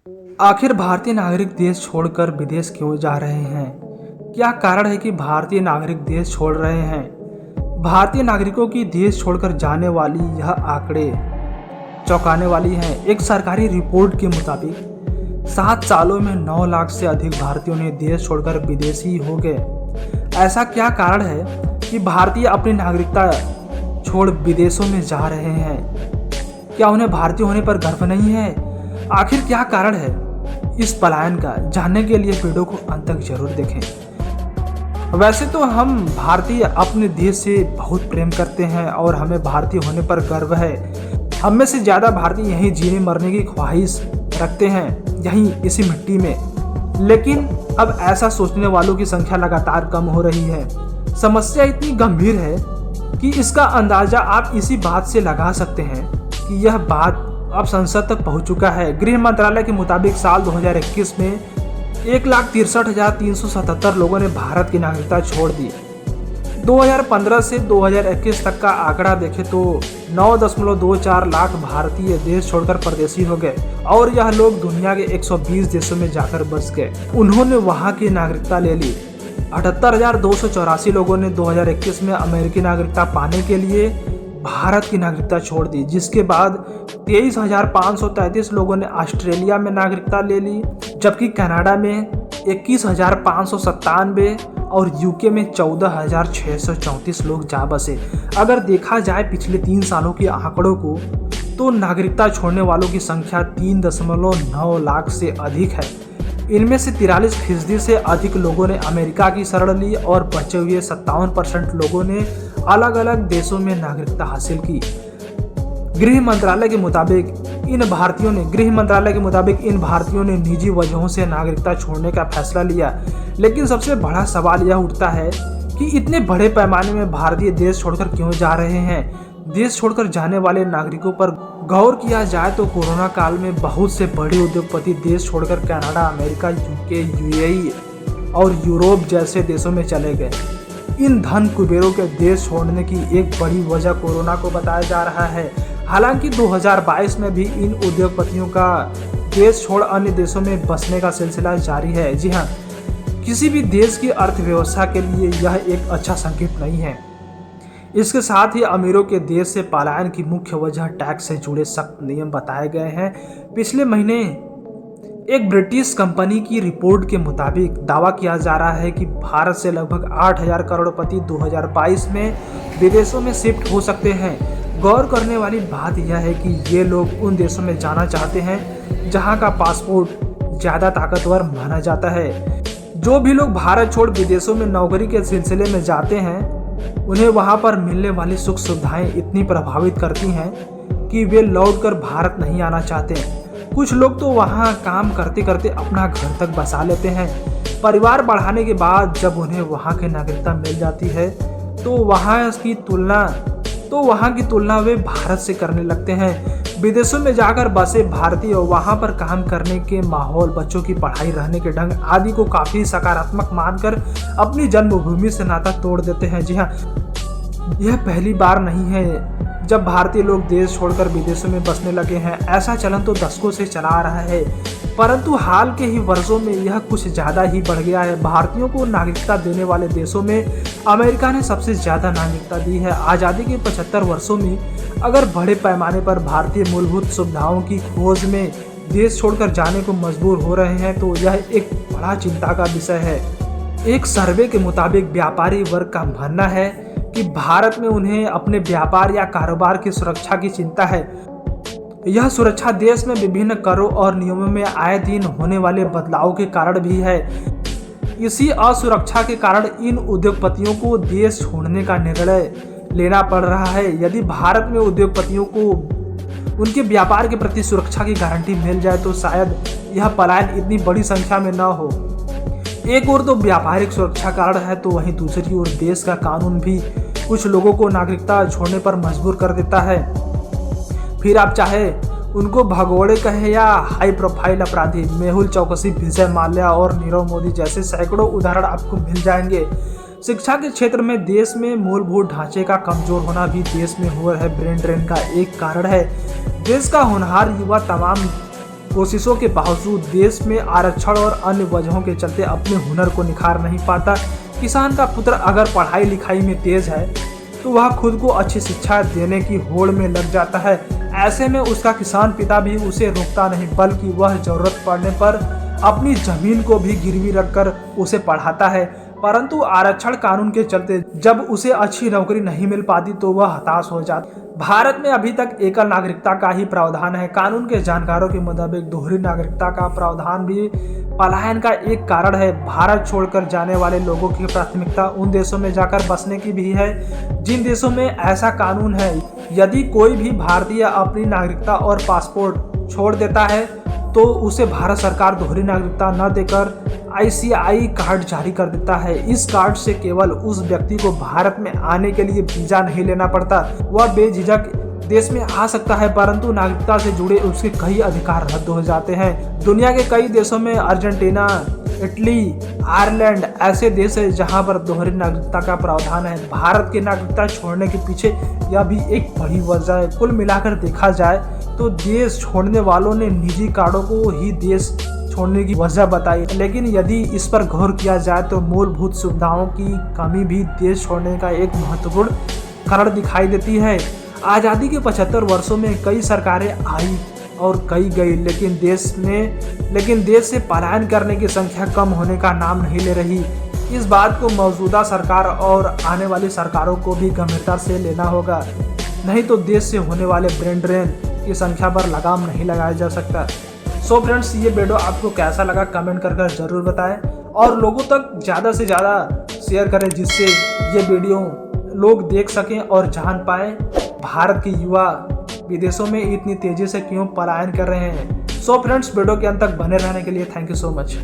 आखिर भारतीय नागरिक देश छोड़कर विदेश क्यों जा रहे हैं? क्या कारण है कि भारतीय नागरिक देश छोड़ रहे हैं? भारतीय नागरिकों की देश छोड़कर जाने वाली यह आंकड़े चौंकाने वाली हैं। एक सरकारी रिपोर्ट के मुताबिक 7 सालों में 9 लाख से अधिक भारतीयों ने देश छोड़कर विदेशी हो गए। ऐसा क्या कारण है कि भारतीय अपनी नागरिकता छोड़ विदेशों में जा रहे हैं? क्या उन्हें भारतीय होने पर गर्व नहीं है? आखिर क्या कारण है इस पलायन का? जानने के लिए वीडियो को अंत तक जरूर देखें। वैसे तो हम भारतीय अपने देश से बहुत प्रेम करते हैं और हमें भारतीय होने पर गर्व है। हम में से ज़्यादा भारतीय यहीं जीने मरने की ख्वाहिश रखते हैं, यहीं इसी मिट्टी में। लेकिन अब ऐसा सोचने वालों की संख्या लगातार कम हो रही है। समस्या इतनी गंभीर है कि इसका अंदाज़ा आप इसी बात से लगा सकते हैं कि यह बात अब संसद तक पहुंच चुका है। गृह मंत्रालय के मुताबिक साल 2021 में 1,63,377 लोगों ने भारत की नागरिकता छोड़ दी। 2015 से 2021 तक का आंकड़ा देखें तो 9.24 लाख भारतीय देश छोड़कर परदेशी हो गए और यह लोग दुनिया के 120 देशों में जाकर बस गए। उन्होंने वहां की नागरिकता ले ली। 78,284 लोगों ने 2021 में अमेरिकी नागरिकता पाने के लिए भारत की नागरिकता छोड़ दी, जिसके बाद 23,533 लोगों ने ऑस्ट्रेलिया में नागरिकता ले ली, जबकि कनाडा में 21,597 और यूके में 14,634 लोग जा बसे। अगर देखा जाए पिछले 3 सालों के आंकड़ों को तो नागरिकता छोड़ने वालों की संख्या 3.9 लाख से अधिक है। इनमें से 43% से अधिक लोगों ने अमेरिका की शरण ली और बचे हुए 57% लोगों ने अलग अलग देशों में नागरिकता हासिल की। गृह मंत्रालय के मुताबिक इन भारतीयों ने निजी वजहों से नागरिकता छोड़ने का फैसला लिया। लेकिन सबसे बड़ा सवाल यह उठता है कि इतने बड़े पैमाने में भारतीय देश छोड़कर क्यों जा रहे हैं? देश छोड़कर जाने वाले नागरिकों पर गौर किया जाए तो कोरोना काल में बहुत से बड़े उद्योगपति देश छोड़कर कनाडा, अमेरिका, यूके, यूएई और यूरोप जैसे देशों में चले गए। इन धन कुबेरों के देश छोड़ने की एक बड़ी वजह कोरोना को बताया जा रहा है। हालांकि 2022 में भी इन उद्योगपतियों का देश छोड़ अन्य देशों में बसने का सिलसिला जारी है। जी हाँ, किसी भी देश की अर्थव्यवस्था के लिए यह एक अच्छा संकेत नहीं है। इसके साथ ही अमीरों के देश से पलायन की मुख्य वजह टैक्स से जुड़े सख्त नियम बताए गए हैं। पिछले महीने एक ब्रिटिश कंपनी की रिपोर्ट के मुताबिक दावा किया जा रहा है कि भारत से लगभग 8,000 करोड़पति 2022 में विदेशों में शिफ्ट हो सकते हैं। गौर करने वाली बात यह है कि ये लोग उन देशों में जाना चाहते हैं जहां का पासपोर्ट ज़्यादा ताकतवर माना जाता है। जो भी लोग भारत छोड़ विदेशों में नौकरी के सिलसिले में जाते हैं, उन्हें वहां पर मिलने वाली सुख सुविधाएं इतनी प्रभावित करती हैं कि वे लौटकर भारत नहीं आना चाहते। कुछ लोग तो वहां काम करते करते अपना घर तक बसा लेते हैं। परिवार बढ़ाने के बाद जब उन्हें वहां की नागरिकता मिल जाती है तो वहां की तुलना वे भारत से करने लगते हैं। विदेशों में जाकर बसे भारतीय वहां पर काम करने के माहौल, बच्चों की पढ़ाई, रहने के ढंग आदि को काफी सकारात्मक मानकर अपनी जन्मभूमि से नाता तोड़ देते हैं। जी हाँ, यह पहली बार नहीं है जब भारतीय लोग देश छोड़कर विदेशों में बसने लगे हैं। ऐसा चलन तो दशकों से चला आ रहा है, परंतु हाल के ही वर्षों में यह कुछ ज़्यादा ही बढ़ गया है। भारतीयों को नागरिकता देने वाले देशों में अमेरिका ने सबसे ज़्यादा नागरिकता दी है। आज़ादी के 75 वर्षों में अगर बड़े पैमाने पर भारतीय मूलभूत सुविधाओं की खोज में देश छोड़कर जाने को मजबूर हो रहे हैं तो यह एक बड़ा चिंता का विषय है। एक सर्वे के मुताबिक व्यापारी वर्ग का मानना है कि भारत में उन्हें अपने व्यापार या कारोबार की सुरक्षा की चिंता है। यह सुरक्षा देश में विभिन्न करों और नियमों में आए दिन होने वाले बदलाव के कारण भी है। इसी असुरक्षा के कारण इन उद्योगपतियों को देश छोड़ने का निर्णय लेना पड़ रहा है। यदि भारत में उद्योगपतियों को उनके व्यापार के प्रति सुरक्षा की गारंटी मिल जाए तो शायद यह पलायन इतनी बड़ी संख्या में न हो। एक ओर तो व्यापारिक सुरक्षा कारण है तो वहीं दूसरी ओर देश का कानून भी कुछ लोगों को नागरिकता छोड़ने पर मजबूर कर देता है। फिर आप चाहे उनको भगोड़े कहें या हाई प्रोफाइल अपराधी, मेहुल चौकसी, विजय माल्या और नीरव मोदी जैसे सैकड़ों उदाहरण आपको मिल जाएंगे। शिक्षा के क्षेत्र में देश में मूलभूत ढांचे का कमजोर होना भी देश में हो रहे ब्रेन ड्रेन का एक कारण है। देश का होनहार युवा कोशिशों के बावजूद देश में आरक्षण और अन्य वजहों के चलते अपने हुनर को निखार नहीं पाता। किसान का पुत्र अगर पढ़ाई लिखाई में तेज है तो वह खुद को अच्छी शिक्षा देने की होड़ में लग जाता है। ऐसे में उसका किसान पिता भी उसे रोकता नहीं, बल्कि वह जरूरत पड़ने पर अपनी जमीन को भी गिरवी रखकर उसे पढ़ाता है। परंतु आरक्षण कानून के चलते जब उसे अच्छी नौकरी नहीं मिल पाती तो वह हताश हो जाता। भारत में अभी तक एकल नागरिकता का ही प्रावधान है। कानून के जानकारों के मुताबिक दोहरी नागरिकता का प्रावधान भी पलायन का एक कारण है। भारत छोड़कर जाने वाले लोगों की प्राथमिकता उन देशों में जाकर बसने की भी है जिन देशों में ऐसा कानून है। यदि कोई भी भारतीय अपनी नागरिकता और पासपोर्ट छोड़ देता है तो उसे भारत सरकार दोहरी नागरिकता न देकर ICI कार्ड जारी कर देता है। इस कार्ड से केवल उस व्यक्ति को भारत में आने के लिए वीजा नहीं लेना पड़ता, वह बेझिझक देश में आ सकता है, परंतु नागरिकता से जुड़े उसके कई अधिकार रद्द हो जाते हैं। दुनिया के कई देशों में अर्जेंटीना, इटली, आयरलैंड ऐसे देश है जहां पर दोहरी नागरिकता का प्रावधान है। भारत की नागरिकता छोड़ने के पीछे यह भी एक बड़ी वजह है। कुल मिलाकर देखा जाए तो देश छोड़ने वालों ने निजी कार्डों को ही देश छोड़ने की वजह बताई, लेकिन यदि इस पर गौर किया जाए तो मूलभूत सुविधाओं की कमी भी देश छोड़ने का एक महत्वपूर्ण कारण दिखाई देती है। आज़ादी के 75 वर्षों में कई सरकारें आई और कई गई, लेकिन देश से पलायन करने की संख्या कम होने का नाम नहीं ले रही। इस बात को मौजूदा सरकार और आने वाली सरकारों को भी गंभीरता से लेना होगा, नहीं तो देश से होने वाले ब्रेन ड्रेन की संख्या पर लगाम नहीं लगाया जा सकता। सो फ्रेंड्स, ये वीडियो आपको कैसा लगा कमेंट कर जरूर बताएं और लोगों तक ज़्यादा से ज़्यादा शेयर करें, जिससे ये वीडियो लोग देख सकें और जान पाएं भारत के युवा विदेशों में इतनी तेजी से क्यों पलायन कर रहे हैं। सो फ्रेंड्स, वीडियो के अंत तक बने रहने के लिए थैंक यू सो मच।